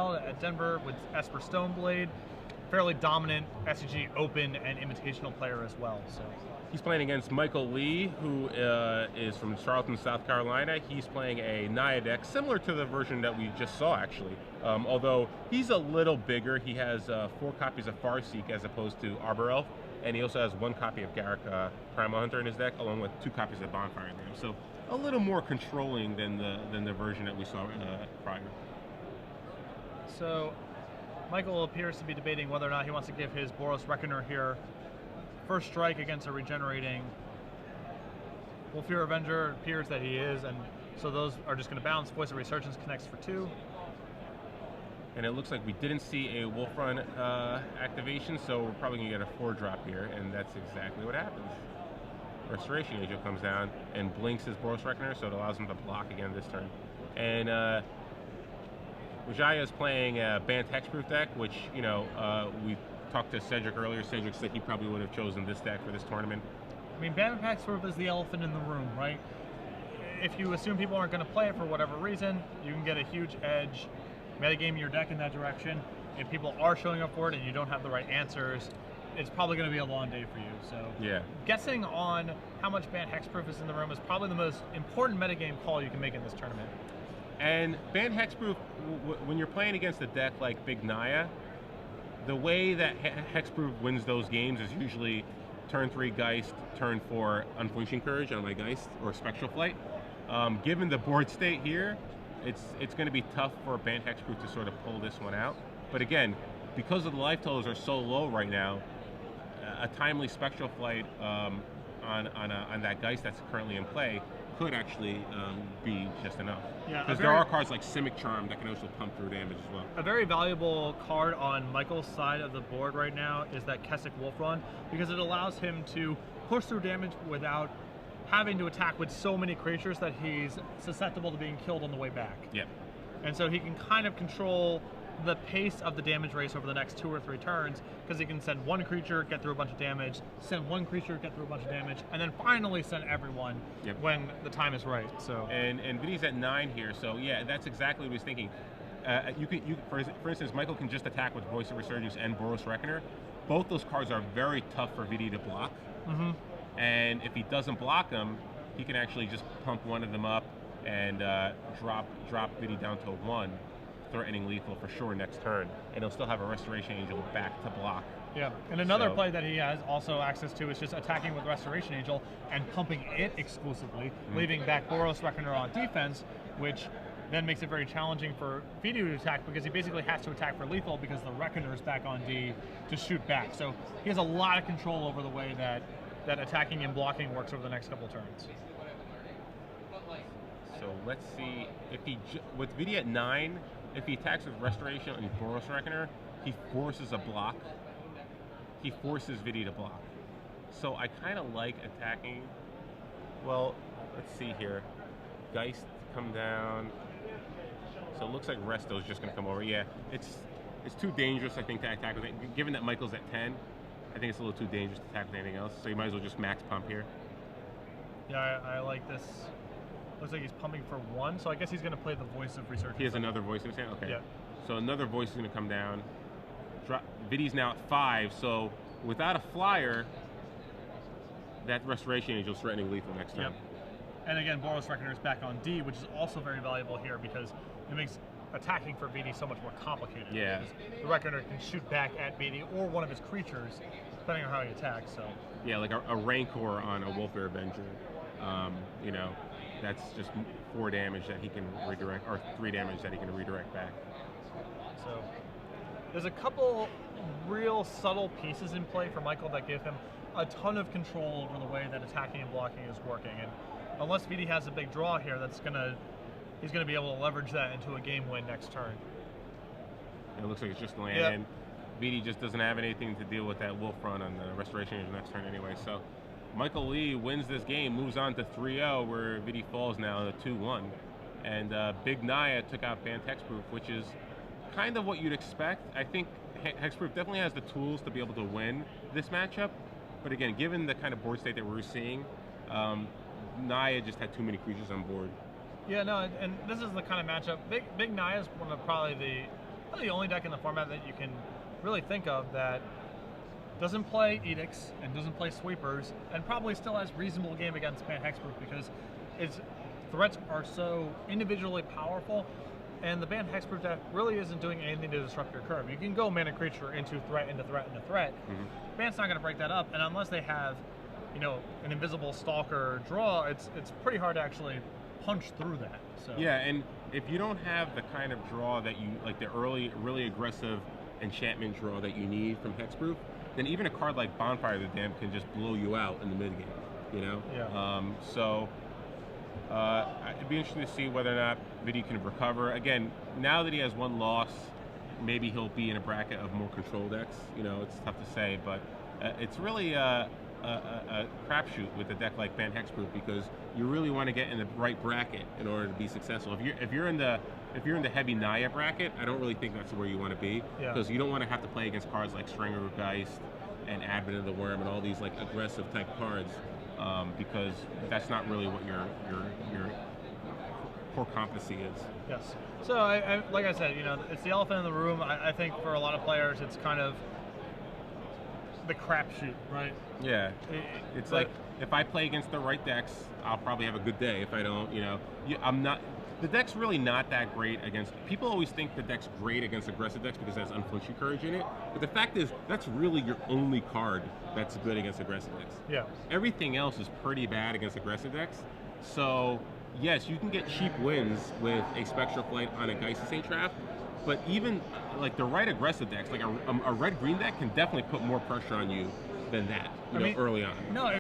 at Denver with Esper Stoneblade. Fairly dominant SCG Open and Invitational player as well. So he's playing against Michael Lee, who is from Charleston, South Carolina. He's playing a Naya deck similar to the version that we just saw, actually. Although he's a little bigger. He has 4 copies of Farseek as opposed to Arbor Elf, and he also has 1 copy of Garruk Primal Hunter in his deck, along with 2 copies of Bonfire Lamb. So a little more controlling than the version that we saw prior. So Michael appears to be debating whether or not he wants to give his Boros Reckoner here first strike against a regenerating Wolfear Avenger. It appears that he is, and so those are just going to bounce. Voice of Resurgence connects for 2. And it looks like we didn't see a Wolf Run activation, so we're probably going to get a 4-drop here, and that's exactly what happens. Restoration Angel comes down and blinks his Boros Reckoner, so it allows him to block again this turn. And Wijaya is playing a Bant Hexproof deck, which, you know, we talked to Cedric earlier. Cedric said he probably would have chosen this deck for this tournament. I mean, Bant Hexproof is the elephant in the room, right? If you assume people aren't going to play it for whatever reason, you can get a huge edge, metagame your deck in that direction. If people are showing up for it and you don't have the right answers, it's probably going to be a long day for you. So yeah, guessing on how much Bant Hexproof is in the room is probably the most important metagame call you can make in this tournament. And Bant Hexproof, when you're playing against a deck like Big Naya, the way that Hexproof wins those games is usually turn 3 Geist, turn 4 Unflinching Courage on my Geist, or Spectral Flight. Given the board state here, it's going to be tough for Bant Hexproof to sort of pull this one out. But again, because of the life totals are so low right now, a timely Spectral Flight on that Geist that's currently in play could actually be just enough. Yeah, because there are cards like Simic Charm that can also pump through damage as well. A very valuable card on Michael's side of the board right now is that Kessig Wolf Run, because it allows him to push through damage without having to attack with so many creatures that he's susceptible to being killed on the way back. Yep. And so he can kind of control the pace of the damage race over the next 2 or 3 turns, because he can send 1 creature, get through a bunch of damage, send 1 creature, get through a bunch of damage, and then finally send everyone when the time is right. So and Vidi's at 9 here, so yeah, that's exactly what he was thinking. For instance, Michael can just attack with Voice of Resurgence and Boros Reckoner. Both those cards are very tough for Vidi to block. And if he doesn't block them, he can actually just pump one of them up and drop Vidi down to 1. Threatening lethal for sure next turn, and he'll still have a Restoration Angel back to block. Yeah, and another play that he has also access to is just attacking with Restoration Angel and pumping it exclusively, leaving back Boros Reckoner on defense, which then makes it very challenging for Vidi to attack, because he basically has to attack for lethal because the Reckoner is back on D to shoot back. So he has a lot of control over the way that attacking and blocking works over the next couple of turns. So let's see if he with Vidi at 9. If he attacks with Restoration and Boros Reckoner, he forces a block. He forces Vidi to block. So I kind of like attacking. Well, let's see here. Geist come down. So it looks like Resto's just going to come over. Yeah, it's too dangerous, I think, to attack with it. Given that Michael's at 10, I think it's a little too dangerous to attack with anything else. So you might as well just max pump here. Yeah, I like this. Looks like he's pumping for 1, so I guess he's going to play the Voice of Resurgence. He has another Voice in his hand? Okay. Yeah. So another Voice is going to come down. Vidi's now at 5, so without a flyer, that Restoration Angel is threatening lethal next turn. Yep. And again, Boros Reckoner is back on D, which is also very valuable here because it makes attacking for Vidi so much more complicated. Yeah. The Reckoner can shoot back at Vidi or one of his creatures, depending on how he attacks. So. Yeah, like a Rancor on a Wolfear Avenger. You know, that's just 4 damage that he can redirect, or 3 damage that he can redirect back. So there's a couple real subtle pieces in play for Michael that give him a ton of control over the way that attacking and blocking is working. And unless Vidi has a big draw here, he's gonna be able to leverage that into a game win next turn. It looks like it's just land. Yep. Vidi just doesn't have anything to deal with that Wolf Run on the Restoration Angel next turn anyway. So Michael Lee wins this game, moves on to 3-0, where Vidi falls now to 2-1. And Big Naya took out Bant Hexproof, which is kind of what you'd expect. I think Hexproof definitely has the tools to be able to win this matchup. But again, given the kind of board state that we're seeing, Naya just had too many creatures on board. Yeah, no, and this is the kind of matchup. Big Naya is one of probably probably the only deck in the format that you can really think of that doesn't play Edicts and doesn't play Sweepers, and probably still has reasonable game against Pan Hexproof because its threats are so individually powerful, and the Ban Hexproof deck really isn't doing anything to disrupt your curve. You can go mana creature into threat, into threat, into threat. Ban's not going to break that up, and unless they have, you know, an invisible stalker draw, it's pretty hard to actually punch through that. So yeah, and if you don't have the kind of draw that you like, the early, really aggressive enchantment draw that you need from Hexproof, then even a card like Bonfire of the Damned can just blow you out in the mid game. You know. Yeah. It'd be interesting to see whether or not Vidi can recover. Again, now that he has one loss, maybe he'll be in a bracket of more control decks. You know, it's tough to say, but it's really a crapshoot with a deck like Ban Hexproof because you really want to get in the right bracket in order to be successful. If you're in the heavy Naya bracket, I don't really think that's where you want to be because you don't want to have to play against cards like Stringer of Geist and Advent of the Worm and all these like aggressive type cards. Because that's not really what your core competency is. Yes. So, like I said, you know, it's the elephant in the room. I think for a lot of players, it's kind of the crapshoot, right? Yeah. It's like if I play against the right decks, I'll probably have a good day. If I don't, you know, I'm not. The deck's really not that great against. People always think the deck's great against aggressive decks because it has unflinching courage in it. But the fact is, that's really your only card that's good against aggressive decks. Yeah. Everything else is pretty bad against aggressive decks. So yes, you can get cheap wins with a Spectral Flight on a Geist Saint Trap. But even like the right aggressive decks, like a red-green deck, can definitely put more pressure on you than that. You know, early on. No.